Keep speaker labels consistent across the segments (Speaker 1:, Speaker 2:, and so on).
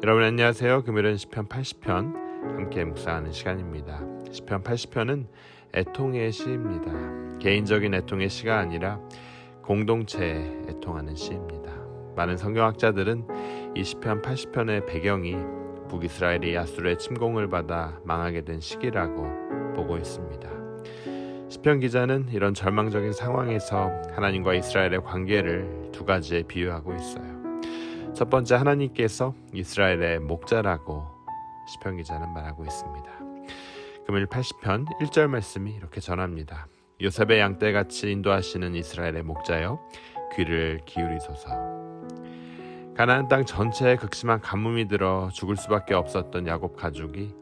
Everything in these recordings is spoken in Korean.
Speaker 1: 여러분 안녕하세요. 금요일은 시편 80편 함께 묵상하는 시간입니다. 시편 80편은 애통의 시입니다. 개인적인 애통의 시가 아니라 공동체에 애통하는 시입니다. 많은 성경학자들은 이 시편 80편의 배경이 북이스라엘이 아수르의 침공을 받아 망하게 된 시기라고 보고 있습니다. 시편 기자는 이런 절망적인 상황에서 하나님과 이스라엘의 관계를 두 가지에 비유하고 있어요. 첫 번째, 하나님께서 이스라엘의 목자라고 시편 기자는 말하고 있습니다. 금요일 80편 1절 말씀이 이렇게 전합니다. 요셉의 양떼같이 인도하시는 이스라엘의 목자여 귀를 기울이소서. 가나안 땅 전체에 극심한 가뭄이 들어 죽을 수밖에 없었던 야곱 가족이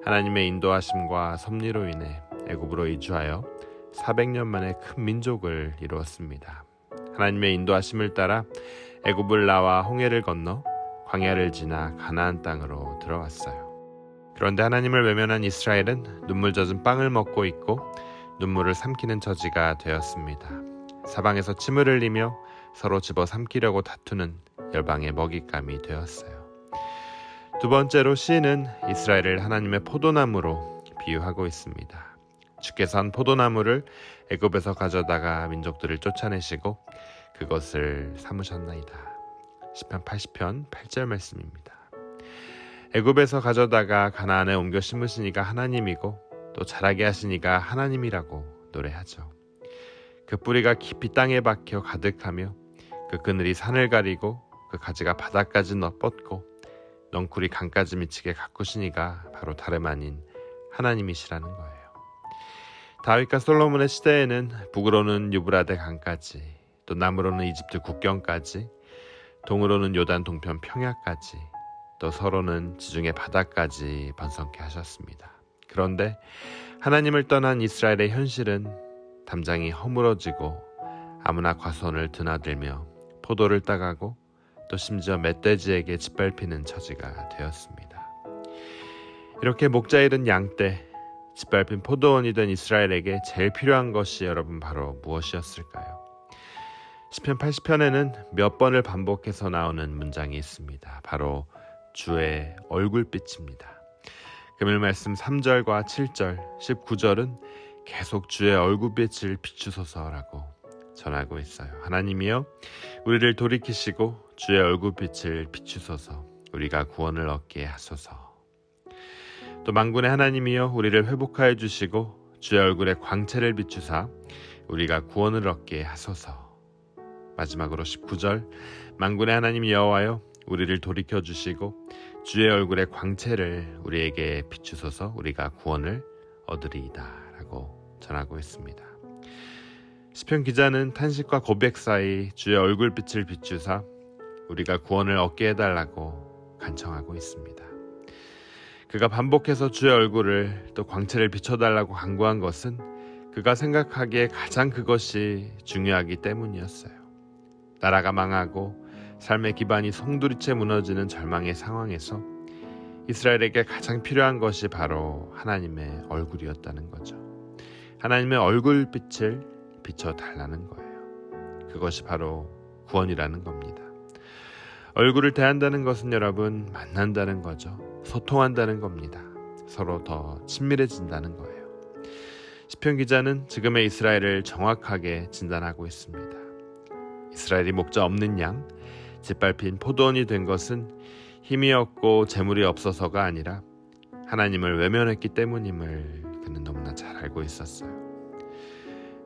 Speaker 1: 하나님의 인도하심과 섭리로 인해 애굽으로 이주하여 400년 만에 큰 민족을 이루었습니다. 하나님의 인도하심을 따라 애굽을 나와 홍해를 건너 광야를 지나 가나안 땅으로 들어왔어요. 그런데 하나님을 외면한 이스라엘은 눈물 젖은 빵을 먹고 있고 눈물을 삼키는 처지가 되었습니다. 사방에서 침을 흘리며 서로 집어삼키려고 다투는 열방의 먹잇감이 되었어요. 두 번째로 시인은 이스라엘을 하나님의 포도나무로 비유하고 있습니다. 주께서 한 포도나무를 애굽에서 가져다가 민족들을 쫓아내시고 그것을 삼으셨나이다. 시편 80편 8절 말씀입니다. 애굽에서 가져다가 가나안에 옮겨 심으시니가 하나님이고 또 자라게 하시니가 하나님이라고 노래하죠. 그 뿌리가 깊이 땅에 박혀 가득하며 그 그늘이 산을 가리고 그 가지가 바닥까지 뻗고 넝쿨이 강까지 미치게 가꾸시니가 바로 다름 아닌 하나님이시라는 거예요. 다윗과 솔로몬의 시대에는 북으로는 유브라데 강까지, 또 남으로는 이집트 국경까지, 동으로는 요단 동편 평야까지, 또 서로는 지중해 바다까지 번성케 하셨습니다. 그런데 하나님을 떠난 이스라엘의 현실은 담장이 허물어지고 아무나 과수원을 드나들며 포도를 따가고 또 심지어 멧돼지에게 짓밟히는 처지가 되었습니다. 이렇게 목자 잃은 양떼, 짓밟힌 포도원이 된 이스라엘에게 제일 필요한 것이 여러분 바로 무엇이었을까요? 시편 80편에는 몇 번을 반복해서 나오는 문장이 있습니다. 바로 주의 얼굴빛입니다. 금요일 말씀 3절과 7절, 19절은 계속 주의 얼굴빛을 비추소서라고 전하고 있어요. 하나님이여 우리를 돌이키시고 주의 얼굴빛을 비추소서, 우리가 구원을 얻게 하소서. 또 만군의 하나님이여 우리를 회복하여 주시고 주의 얼굴에 광채를 비추사 우리가 구원을 얻게 하소서. 마지막으로 19절, 만군의 하나님 여호와여 우리를 돌이켜 주시고 주의 얼굴에 광채를 우리에게 비추소서, 우리가 구원을 얻으리이다 라고 전하고 있습니다. 시편 기자는 탄식과 고백 사이 주의 얼굴빛을 비추사 우리가 구원을 얻게 해달라고 간청하고 있습니다. 그가 반복해서 주의 얼굴을 또 광채를 비춰달라고 간구한 것은 그가 생각하기에 가장 그것이 중요하기 때문이었어요. 나라가 망하고 삶의 기반이 송두리째 무너지는 절망의 상황에서 이스라엘에게 가장 필요한 것이 바로 하나님의 얼굴이었다는 거죠. 하나님의 얼굴빛을 비춰달라는 거예요. 그것이 바로 구원이라는 겁니다. 얼굴을 대한다는 것은 여러분 만난다는 거죠. 소통한다는 겁니다. 서로 더 친밀해진다는 거예요. 시편 기자는 지금의 이스라엘을 정확하게 진단하고 있습니다. 이스라엘이 목자 없는 양, 짓밟힌 포도원이 된 것은 힘이 없고 재물이 없어서가 아니라 하나님을 외면했기 때문임을 그는 너무나 잘 알고 있었어요.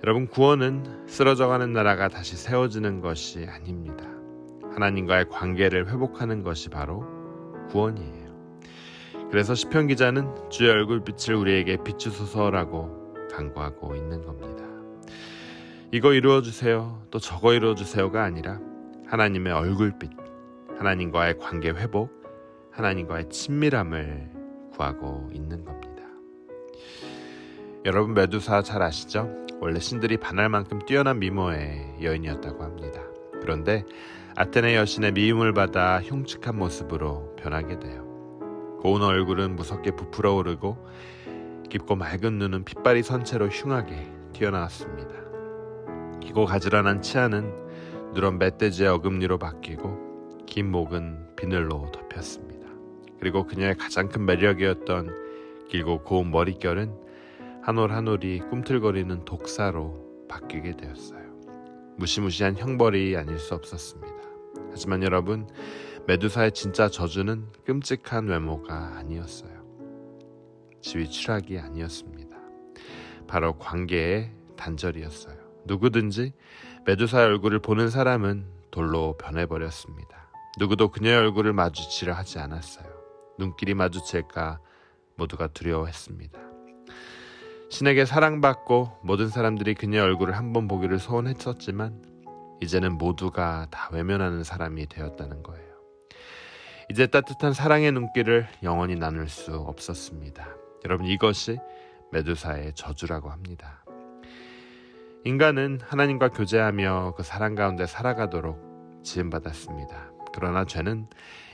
Speaker 1: 여러분, 구원은 쓰러져가는 나라가 다시 세워지는 것이 아닙니다. 하나님과의 관계를 회복하는 것이 바로 구원이에요. 그래서 시편 기자는 주의 얼굴빛을 우리에게 비추소서라고 간구하고 있는 겁니다. 이거 이루어주세요, 또 저거 이루어주세요가 아니라 하나님의 얼굴빛, 하나님과의 관계 회복, 하나님과의 친밀함을 구하고 있는 겁니다. 여러분, 메두사 잘 아시죠? 원래 신들이 반할 만큼 뛰어난 미모의 여인이었다고 합니다. 그런데 아테네 여신의 미움을 받아 흉측한 모습으로 변하게 돼요. 고운 얼굴은 무섭게 부풀어 오르고 깊고 맑은 눈은 핏발이 선 채로 흉하게 튀어나왔습니다. 기고 가지런한 치아는 누런 멧돼지의 어금니로 바뀌고 긴 목은 비늘로 덮였습니다. 그리고 그녀의 가장 큰 매력이었던 길고 고운 머릿결은 한 올 한 올이 꿈틀거리는 독사로 바뀌게 되었어요. 무시무시한 형벌이 아닐 수 없었습니다. 하지만 여러분, 메두사의 진짜 저주는 끔찍한 외모가 아니었어요. 지위 추락이 아니었습니다. 바로 관계의 단절이었어요. 누구든지 메두사의 얼굴을 보는 사람은 돌로 변해버렸습니다. 누구도 그녀의 얼굴을 마주치려 하지 않았어요. 눈길이 마주칠까 모두가 두려워했습니다. 신에게 사랑받고 모든 사람들이 그녀의 얼굴을 한번 보기를 소원했었지만 이제는 모두가 다 외면하는 사람이 되었다는 거예요. 이제 따뜻한 사랑의 눈길을 영원히 나눌 수 없었습니다. 여러분, 이것이 메두사의 저주라고 합니다. 인간은 하나님과 교제하며 그 사랑 가운데 살아가도록 지음받았습니다. 그러나 죄는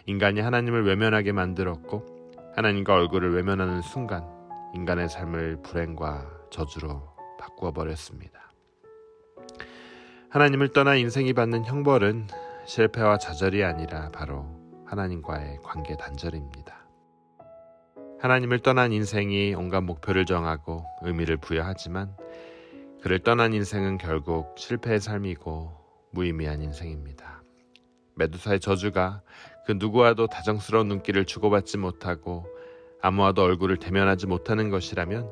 Speaker 1: 인간이 하나님을 외면하게 만들었고 하나님과 얼굴을 외면하는 순간 인간의 삶을 불행과 저주로 바꾸어 버렸습니다. 하나님을 떠나 인생이 받는 형벌은 실패와 좌절이 아니라 바로 하나님과의 관계 단절입니다. 하나님을 떠난 인생이 온갖 목표를 정하고 의미를 부여하지만 그를 떠난 인생은 결국 실패의 삶이고 무의미한 인생입니다. 메두사의 저주가 그 누구와도 다정스러운 눈길을 주고받지 못하고 아무와도 얼굴을 대면하지 못하는 것이라면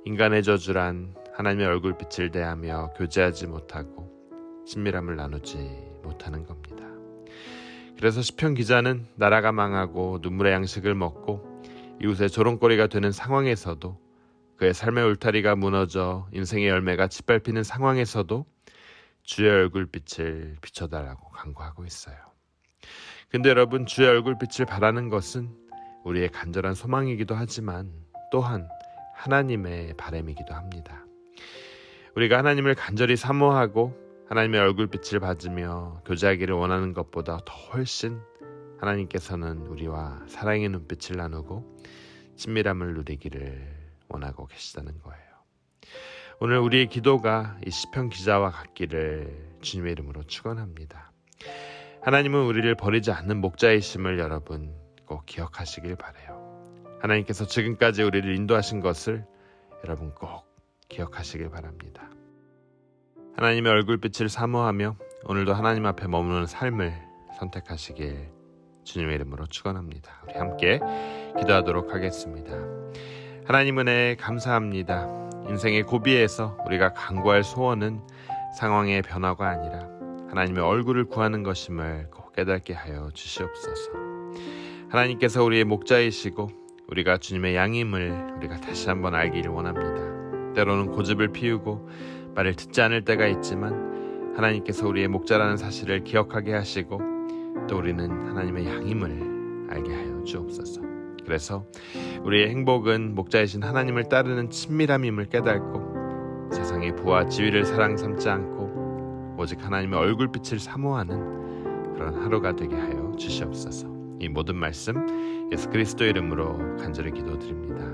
Speaker 1: 인간의 저주란 하나님의 얼굴빛을 대하며 교제하지 못하고 친밀함을 나누지 못하는 겁니다. 그래서 시편 기자는 나라가 망하고 눈물의 양식을 먹고 이웃의 조롱거리가 되는 상황에서도 그의 삶의 울타리가 무너져 인생의 열매가 짓밟히는 상황에서도 주의 얼굴빛을 비춰달라고 간구하고 있어요. 근데 여러분, 주의 얼굴빛을 바라는 것은 우리의 간절한 소망이기도 하지만 또한 하나님의 바람이기도 합니다. 우리가 하나님을 간절히 사모하고 하나님의 얼굴빛을 받으며 교제하기를 원하는 것보다 더 훨씬 하나님께서는 우리와 사랑의 눈빛을 나누고 친밀함을 누리기를 원하고 계시다는 거예요. 오늘 우리의 기도가 이 시편 기자와 같기를 주님의 이름으로 축원합니다. 하나님은 우리를 버리지 않는 목자이심을 여러분 꼭 기억하시길 바라요. 하나님께서 지금까지 우리를 인도하신 것을 여러분 꼭 기억하시길 바랍니다. 하나님의 얼굴빛을 사모하며 오늘도 하나님 앞에 머무는 삶을 선택하시길 주님의 이름으로 축원합니다. 우리 함께 기도하도록 하겠습니다. 하나님 은혜 감사합니다. 인생의 고비에서 우리가 간구할 소원은 상황의 변화가 아니라 하나님의 얼굴을 구하는 것임을 꼭 깨닫게 하여 주시옵소서. 하나님께서 우리의 목자이시고 우리가 주님의 양임을 우리가 다시 한번 알기를 원합니다. 때로는 고집을 피우고 말을 듣지 않을 때가 있지만 하나님께서 우리의 목자라는 사실을 기억하게 하시고 또 우리는 하나님의 양임을 알게 하여 주옵소서. 그래서 우리의 행복은 목자이신 하나님을 따르는 친밀함임을 깨닫고 세상의 부와 지위를 사랑 삼지 않고 오직 하나님의 얼굴빛을 사모하는 그런 하루가 되게 하여 주시옵소서. 이 모든 말씀 예수 그리스도 이름으로 간절히 기도드립니다.